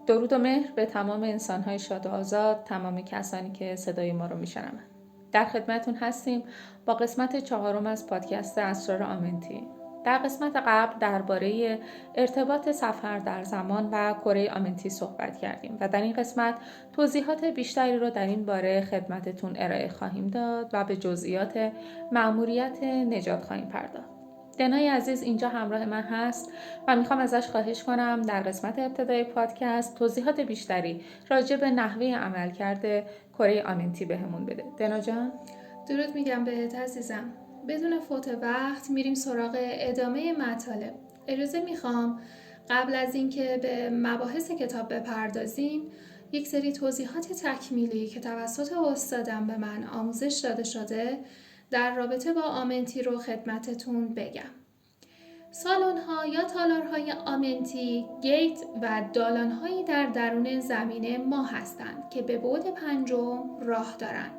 درود و مهر به تمام انسان‌های شاد و آزاد، تمام کسانی که صدای ما رو میشنوند. در خدمتتون هستیم با قسمت 4 از پادکست اسرار آمنتی. در قسمت قبل درباره ارتباط سفر در زمان و کره آمنتی صحبت کردیم و در این قسمت توضیحات بیشتری رو در این باره خدمتتون ارائه خواهیم داد و به جزئیات مأموریت نجات خواهیم پرداخت. دنای عزیز اینجا همراه من هست و میخوام ازش خواهش کنم در قسمت ابتدای پادکست توضیحات بیشتری راجع به نحوه عملکرد کره آمنتی بهمون بده. دنا جان؟ درود میگم بهت عزیزم. بدون فوت وقت میریم سراغ ادامه مطالب. اجازه میخوام قبل از اینکه به مباحث کتاب بپردازیم یک سری توضیحات تکمیلی که توسط استادم به من آموزش داده شده در رابطه با آمنتی رو خدمتتون بگم. سالن‌ها یا تالارهای آمنتی گیت و دالان‌هایی در درون زمین ما هستند که به بعد 5 راه دارند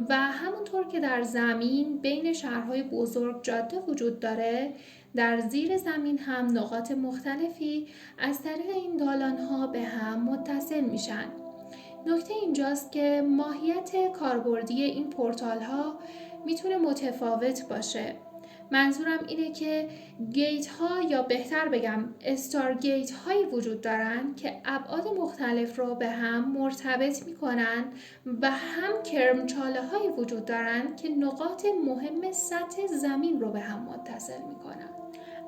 و همونطور که در زمین بین شهرهای بزرگ جاده وجود داره، در زیر زمین هم نقاط مختلفی از طریق این دالان‌ها به هم متصل میشن. نکته اینجاست که ماهیت کاربردی این پورتال‌ها میتونه متفاوت باشه. منظورم اینه که گیت ها یا بهتر بگم استار گیت هایی وجود دارن که ابعاد مختلف رو به هم مرتبط میکنن و هم کرمچاله هایی وجود دارن که نقاط مهم سطح زمین رو به هم متصل میکنن.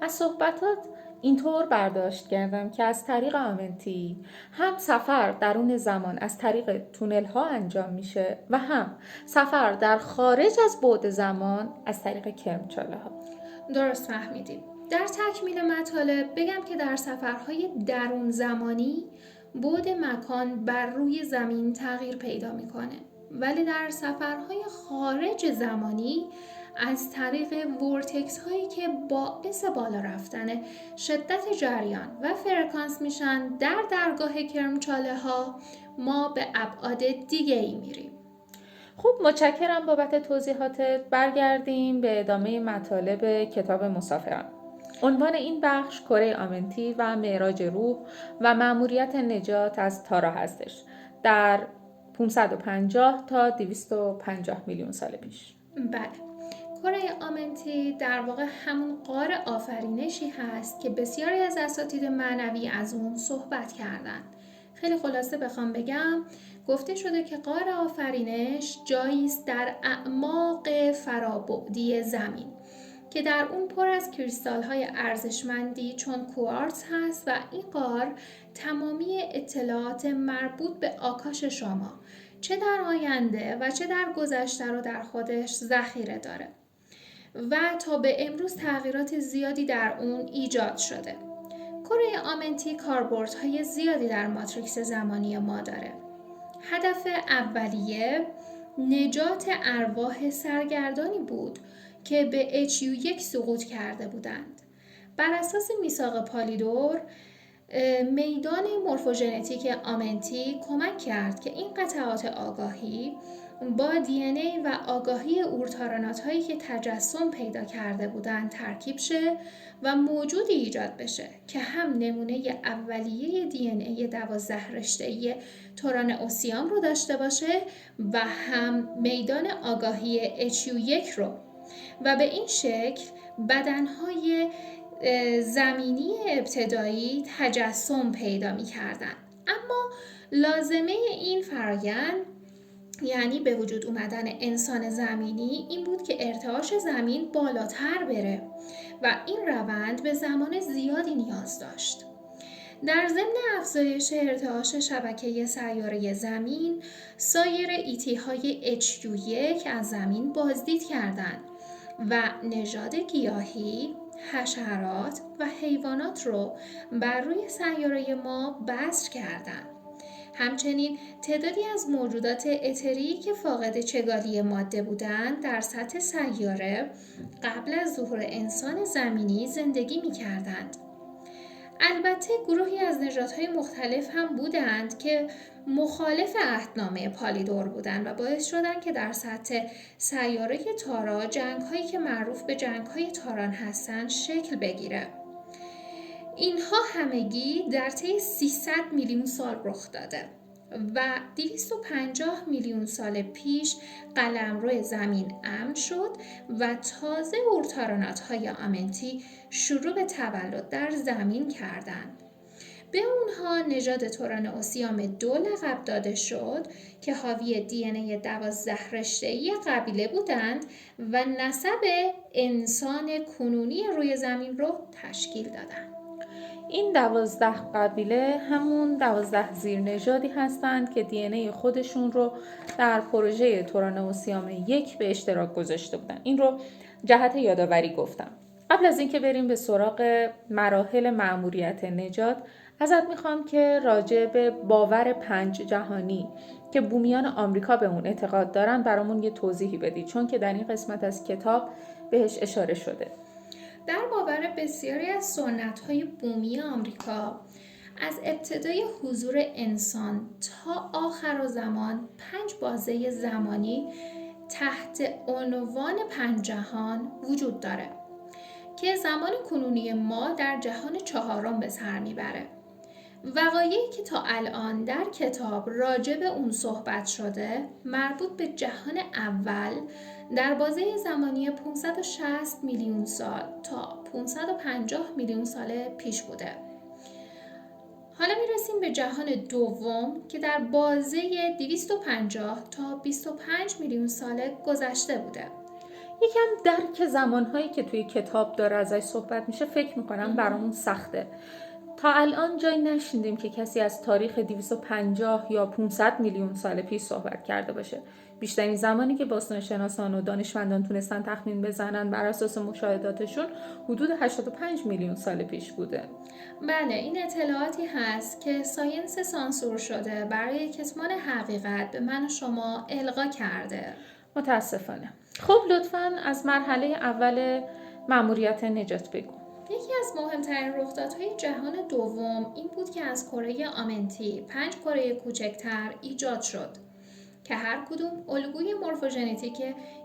از صحبتات اینطور برداشت کردم که از طریق آمنتی هم سفر درون زمان از طریق تونل ها انجام میشه و هم سفر در خارج از بعد زمان از طریق کرمچاله ها. درست فهمیدیم. در تکمیل مطالب بگم که در سفرهای درون زمانی بعد مکان بر روی زمین تغییر پیدا میکنه، ولی در سفرهای خارج زمانی از طریق ورتکس هایی که باعث بالا رفتن شدت جریان و فرکانس میشن در درگاه کرمچاله ها ما به ابعاد دیگه ای میریم. خوب، متشکرم بابت توضیحاتت. برگردیم به ادامه مطالب کتاب مسافران. عنوان این بخش کره آمنتی و معراج روح و مأموریت نجات از تارا هستش در 550 تا 250 میلیون سال پیش. بله، کره آمنتی در واقع همون غار آفرینشی هست که بسیاری از اساتید معنوی از اون صحبت کردن. خیلی خلاصه بخوام بگم، گفته شده که غار آفرینش جایی است در اعماق فرابعدی زمین که در اون پر از کریستال‌های ارزشمندی چون کوارتز هست و این غار تمامی اطلاعات مربوط به آکاش شما چه در آینده و چه در گذشته رو در خودش ذخیره داره و تا به امروز تغییرات زیادی در اون ایجاد شده. کره آمنتی کاربردهای زیادی در ماتریکس زمانی ما داره. هدف اولیه نجات ارواح سرگردانی بود که به HU1 سقوط کرده بودند. بر اساس میثاق پالیدور، میدان مورفوژنتیک آمنتی کمک کرد که این قطعات آگاهی با DNA و آگاهی اورتارانات هایی که تجسم پیدا کرده بودند ترکیب شه و موجودی ایجاد بشه که هم نمونه اولیه DNA 12 رشته‌ای توران اوسیام رو داشته باشه و هم میدان آگاهی HU1 رو و به این شکل بدنهای زمینی ابتدایی تجسم پیدا می کردن. اما لازمه این فرایند یعنی به وجود اومدن انسان زمینی این بود که ارتعاش زمین بالاتر بره و این روند به زمان زیادی نیاز داشت. در ضمن افزایش ارتعاش شبکه سیاره زمین، سایر ایتی های HU1 از زمین بازدید کردند و نژاد گیاهی، حشرات و حیوانات رو بر روی سیاره ما بذر کردند. همچنین تعدادی از موجودات اتری که فاقد چگالی ماده بودند در سطح سیاره قبل از ظهور انسان زمینی زندگی می کردند. البته گروهی از نژادهای مختلف هم بودند که مخالف عهدنامه پالیدور بودند و باعث شدند که در سطح سیاره تارا جنگ‌هایی که معروف به جنگ‌های تاران هستند شکل بگیره. اینها همگی در طی 300 میلیون سال رخ داده و 250 میلیون سال پیش قلمرو زمین امن شد و تازه اورتارونات‌های آمنتی شروع به تولد در زمین کردند. به اونها نژاد تورانوسیام 2 لقب داده شد که حاوی دی ان ای 12 رشته‌ای قبیله بودند و نسب انسان کنونی روی زمین رو تشکیل دادند. این 12 قبیله همون 12 زیرنژادی هستند که دی ان ای خودشون رو در پروژه تورانوسیام 1 به اشتراک گذاشته بودن. این رو جهت یادآوری گفتم. قبل از اینکه بریم به سراغ مراحل مأموریت نژاد، ازت میخوام که راجع به باور 5 جهانی که بومیان آمریکا به اون اعتقاد دارن برامون یه توضیحی بدی، چون که در این قسمت از کتاب بهش اشاره شده. در باور بسیاری از سنت‌های بومی آمریکا، از ابتدای حضور انسان تا آخر زمان 5 بازه زمانی تحت عنوان 5 جهان وجود داره که زمان کنونی ما در جهان 4 به سر میبره. وقایعی که تا الان در کتاب راجع به اون صحبت شده مربوط به جهان اول در بازه زمانی 560 میلیون سال تا 550 میلیون سال پیش بوده. حالا میرسیم به جهان دوم که در بازه 250 تا 25 میلیون سال گذشته بوده. یکم درک زمانهایی که توی کتاب داره ازش صحبت میشه فکر میکنم برامون سخته. تا الان جایی نشنیدیم که کسی از تاریخ 250 یا 500 میلیون سال پیش صحبت کرده باشه. بیشترین زمانی که باستانشناسان و دانشمندان تونستن تخمین بزنن بر اساس مشاهداتشون حدود 85 میلیون سال پیش بوده. بله، این اطلاعاتی هست که ساینس سانسور شده برای کتمان حقیقت به من و شما القا کرده. متاسفانه. خب لطفاً از مرحله اول مأموریت نجات بگو. یکی از مهمترین رخدادهای جهان دوم این بود که از کره آمنتی 5 کره کوچکتر ایجاد شد که هر کدوم الگوی مورفوژنتیک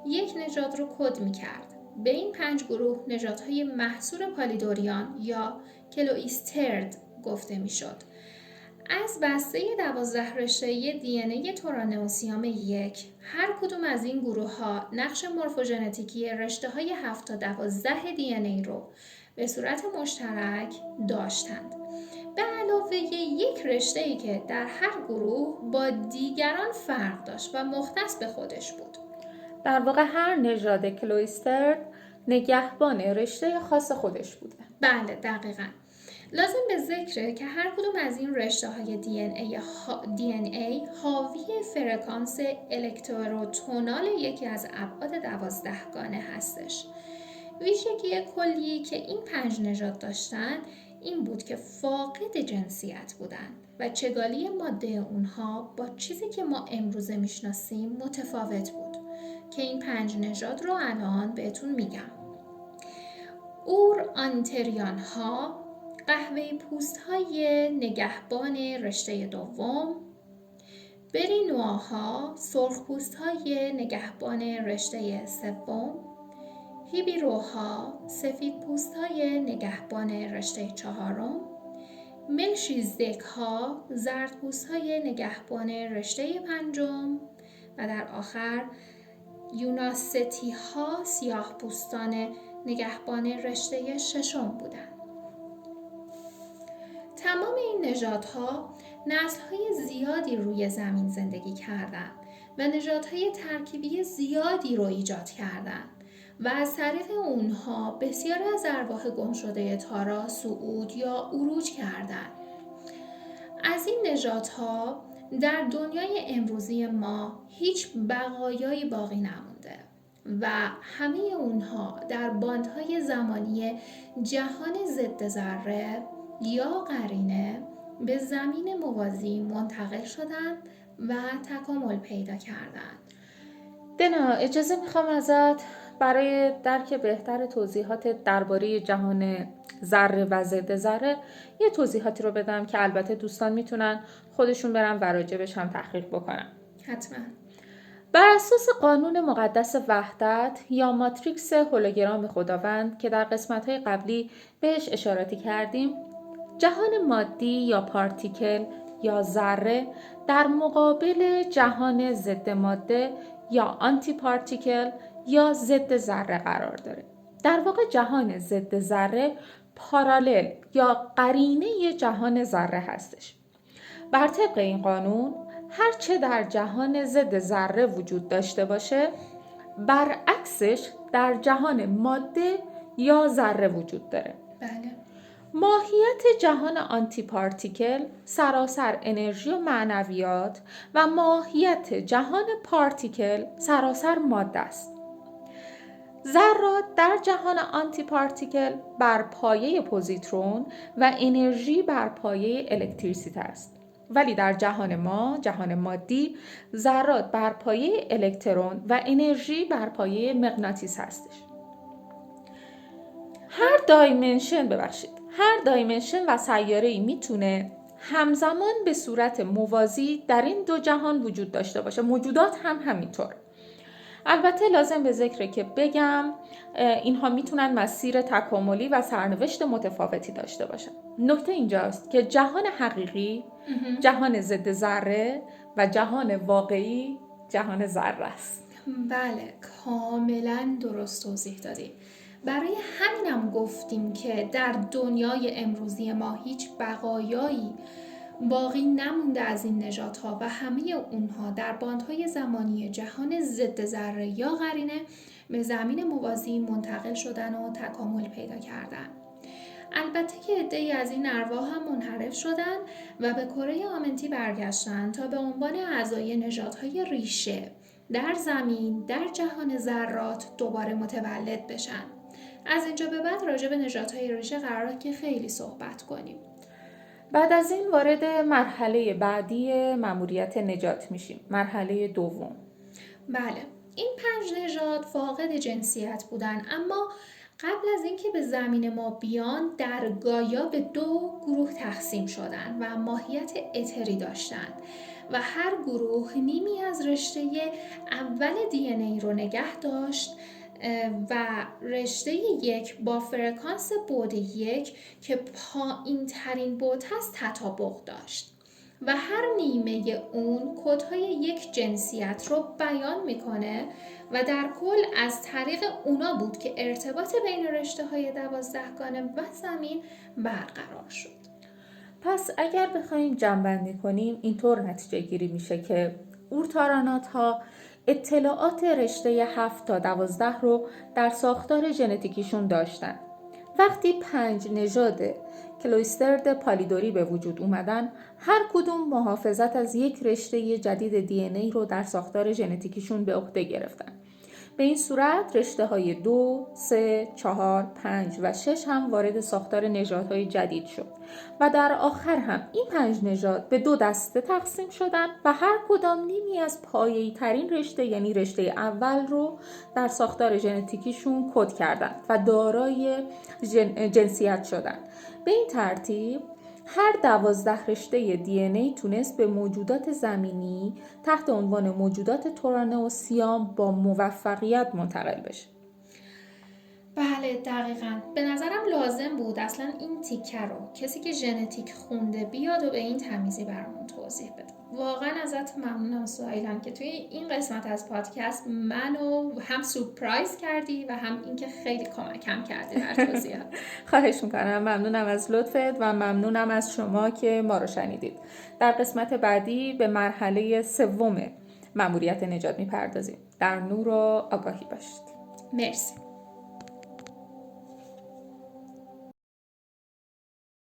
یک نژاد رو کد می‌کرد. به این 5 گروه نژادهای محصور پالیدوریان یا کلوئیسترد گفته می‌شد. از بسته 12 رشته‌ای دی ان ای تورانوسیام 1 هر کدوم از این گروه‌ها نقش مورفوژنتیکی رشته‌های 7 تا 12 دی ان ای رو به صورت مشترک داشتند. به علاوه یک رشته‌ای که در هر گروه با دیگران فرق داشت و مختص به خودش بود. در واقع هر نژاد کلوئیسترد نگهبان رشته خاص خودش بوده. بله، دقیقاً. لازم به ذکره که هر کدوم از این رشته‌های دی ان ای حاوی فرکانس الکتروتونال یکی از ابعاد 12 گانه هستش. ویژگی کلی که این 5 نژاد داشتن این بود که فاقد جنسیت بودن و چگالی ماده اونها با چیزی که ما امروزه میشناسیم متفاوت بود که این 5 نژاد رو الان بهتون میگم. آنتریان ها، قهوه‌ای پوست های نگهبان رشته دوم، برینواها، سرخ پوست های نگهبان رشته سوم، هیبیروها، سفید پوست های نگهبان رشته 4، ملشیزدک ها، زرد پوست های نگهبان رشته 5 و در آخر یوناستی ها، سیاه پوستان نگهبان رشته 6 بودند. تمام این نژادها نسل‌های زیادی روی زمین زندگی کردند و نژادهای ترکیبی زیادی رو ایجاد کردند و از طریق اونها بسیاری از ارواح گم شده تارا صعود یا عروج کردند. از این نژادها در دنیای امروزی ما هیچ بقایایی باقی نمونده و همه اونها در باندهای زمانی جهان ضد ذره یا قرینه به زمین موازی منتقل شدند و تکامل پیدا کردند. دنا، اجازه میخوام ازت برای درک بهتر توضیحات درباره جهان ذره و ضد ذره یه توضیحاتی رو بدم که البته دوستان میتونن خودشون برن و راجبش هم تحقیق بکنن. حتما. بر اساس قانون مقدس وحدت یا ماتریکس هولوگرام خداوند که در قسمت‌های قبلی بهش اشاراتی کردیم، جهان مادی یا پارتیکل یا ذره در مقابل جهان ضد ماده یا آنتی پارتیکل یا ضد ذره قرار داره. در واقع جهان ضد ذره پارالل یا قرینه جهان ذره هستش. بر طبق این قانون هرچه در جهان ضد ذره وجود داشته باشه برعکسش در جهان ماده یا ذره وجود داره. بله. ماهیت جهان آنتی پارتیکل سراسر انرژی و معنویات و ماهیت جهان پارتیکل سراسر ماده است. ذرات در جهان آنتی پارتیکل بر پایه پوزیترون و انرژی بر پایه الکتریسیته است. ولی در جهان ما، جهان مادی، ذرات بر پایه الکترون و انرژی بر پایه مغناطیس هستش. هر دایمنشن و سیاره‌ای میتونه همزمان به صورت موازی در این دو جهان وجود داشته باشه. موجودات هم همینطور. البته لازم به ذکره که بگم اینها میتونن مسیر تکاملی و سرنوشت متفاوتی داشته باشن. نکته اینجاست که جهان حقیقی جهان ضد ذره و جهان واقعی جهان ذره است. بله، کاملا درست توضیح دادی. برای همینم گفتیم که در دنیای امروزی ما هیچ بقایایی باقی نمونده از این نژادها و همه اونها در باندهای زمانی جهان ضد ذره یا قرینه به زمین موازی منتقل شدن و تکامل پیدا کردن. البته که عده‌ای از این ارواح هم منحرف شدن و به کره آمنتی برگشتن تا به عنوان اعضای نژادهای ریشه در زمین در جهان ذرات دوباره متولد بشن. از اینجا به بعد راجع به نژادهای ریشه قراره که خیلی صحبت کنیم. بعد از این وارد مرحله بعدی ماموریت نژاد میشیم. مرحله دوم. بله، این 5 نژاد فاقد جنسیت بودن، اما قبل از اینکه به زمین ما بیان در گایا به 2 گروه تقسیم شدن و ماهیت اتری داشتن و هر گروه نیمی از رشته اول دی ان ای رو نگه داشت و رشته 1 با فرکانس بعد 1 که پایین ترین بعد هست تطابق داشت و هر نیمه اون کدهای یک جنسیت رو بیان میکنه و در کل از طریق اونا بود که ارتباط بین رشته های 12 گانه و زمین برقرار شد. پس اگر بخوایم جمع‌بندی کنیم اینطور نتیجه گیری میشه که اورتارانات ها اطلاعات رشته 7 تا 12 رو در ساختار ژنتیکیشون داشتن. وقتی 5 نژاد کلویسترد پالیدوری به وجود اومدن، هر کدوم محافظت از یک رشته جدید دی ان ای رو در ساختار ژنتیکیشون به عهده گرفتن. به این صورت رشته های 2، 3، 4، 5 و 6 هم وارد ساختار نژادهای جدید شد و در آخر هم این 5 نژاد به 2 دسته تقسیم شدن و هر کدام نیمی از پایه‌ای ترین رشته یعنی رشته اول رو در ساختار ژنتیکیشون کد کردن و دارای جنسیت شدن. به این ترتیب هر 12 رشته دی ان ای تونست به موجودات زمینی تحت عنوان موجودات تورانه و سیام با موفقیت منتقل بشه. بله دقیقاً. به نظرم لازم بود اصلا این تیکه رو کسی که ژنتیک خونده بیاد و به این تمیزی برامون توضیح بده. واقعا ازت ممنونم سهیلان که توی این قسمت از پادکست منو هم سورپرایز کردی و هم اینکه خیلی کمکم کردی در توضیحات. خواهش میکنم. ممنونم از لطفت و ممنونم از شما که ما رو شنیدید. در قسمت بعدی به مرحله 3 ماموریت نژاد میپردازیم. در نور و آگاهی باشید. مرسی.